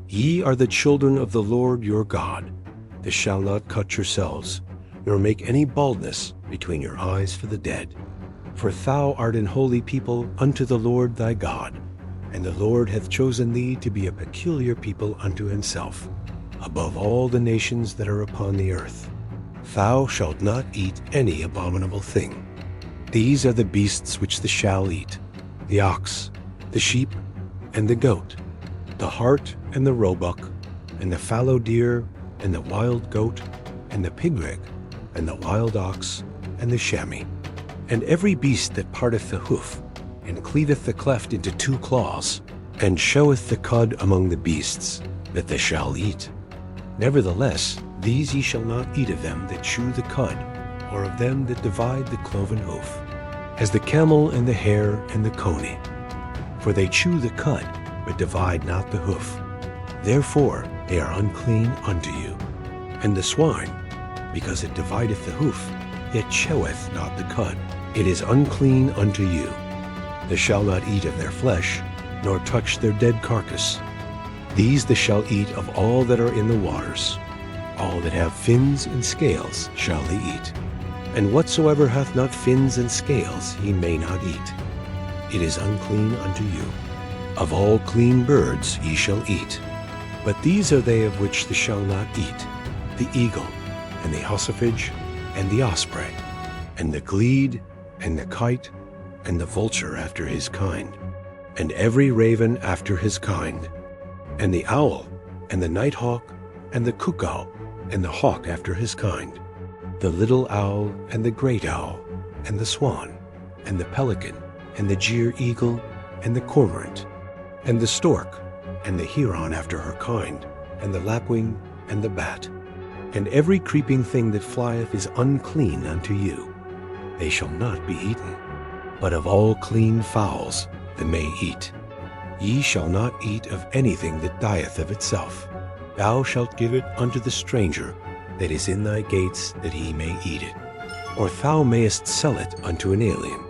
Ye are the children of the Lord your God. Thou shalt not cut yourselves, nor make any baldness between your eyes for the dead. For thou art an holy people unto the Lord thy God, and the Lord hath chosen thee to be a peculiar people unto himself, above all the nations that are upon the earth. Thou shalt not eat any abominable thing. These are the beasts which thou shalt eat: the ox, the sheep, and the goat, the hart, and the roebuck, and the fallow deer, and the wild goat, and the pigleg, and the wild ox, and the chamois, and every beast that parteth the hoof, and cleaveth the cleft into two claws, and showeth the cud among the beasts, that they shall eat. Nevertheless, these ye shall not eat of them that chew the cud, or of them that divide the cloven hoof, as the camel and the hare and the coney. For they chew the cud, but divide not the hoof. Therefore they are unclean unto you. And the swine, because it divideth the hoof, yet cheweth not the cud, it is unclean unto you. Thou shalt not eat of their flesh, nor touch their dead carcass. These thou shalt eat of all that are in the waters. All that have fins and scales shall they eat. And whatsoever hath not fins and scales ye may not eat. It is unclean unto you. Of all clean birds ye shall eat. But these are they of which thou shalt not eat: the eagle, and the ossifrage, and the osprey, and the glede, and the kite, and the vulture after his kind, and every raven after his kind, and the owl, and the nighthawk, and the cuckoo, and the hawk after his kind, the little owl, and the great owl, and the swan, and the pelican, and the jeer eagle, and the cormorant, and the stork, and the heron after her kind, and the lapwing, and the bat. And every creeping thing that flieth is unclean unto you. They shall not be eaten. But of all clean fowls they may eat. Ye shall not eat of anything that dieth of itself. Thou shalt give it unto the stranger that is in thy gates, that he may eat it. Or thou mayest sell it unto an alien.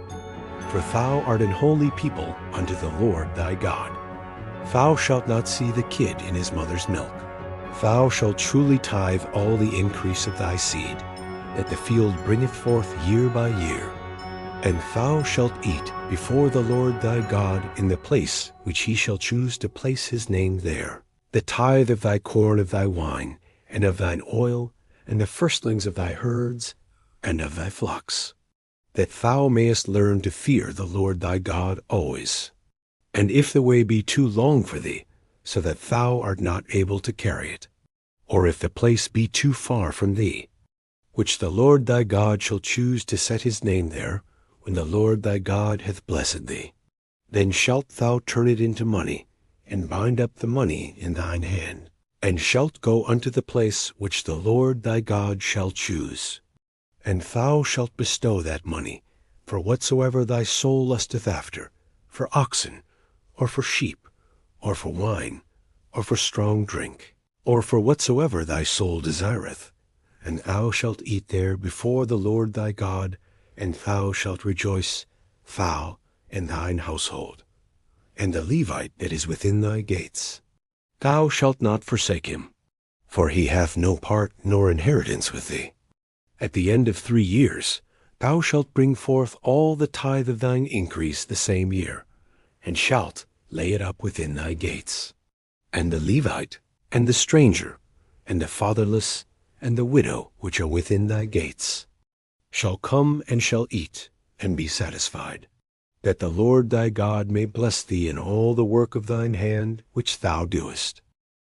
For thou art an holy people unto the Lord thy God. Thou shalt not see the kid in his mother's milk. Thou shalt truly tithe all the increase of thy seed, that the field bringeth forth year by year. And thou shalt eat before the Lord thy God in the place which he shall choose to place his name there, the tithe of thy corn, of thy wine, and of thine oil, and the firstlings of thy herds, and of thy flocks, that thou mayest learn to fear the Lord thy God always. And if the way be too long for thee, so that thou art not able to carry it, or if the place be too far from thee, which the Lord thy God shall choose to set his name there, when the Lord thy God hath blessed thee, then shalt thou turn it into money, and bind up the money in thine hand, and shalt go unto the place which the Lord thy God shall choose. And thou shalt bestow that money for whatsoever thy soul lusteth after, for oxen, or for sheep, or for wine, or for strong drink, or for whatsoever thy soul desireth. And thou shalt eat there before the Lord thy God, and thou shalt rejoice, thou and thine household, and the Levite that is within thy gates. Thou shalt not forsake him, for he hath no part nor inheritance with thee. At the end of 3 years thou shalt bring forth all the tithe of thine increase the same year, and shalt lay it up within thy gates. And the Levite, and the stranger, and the fatherless, and the widow which are within thy gates, shall come and shall eat, and be satisfied, that the Lord thy God may bless thee in all the work of thine hand which thou doest.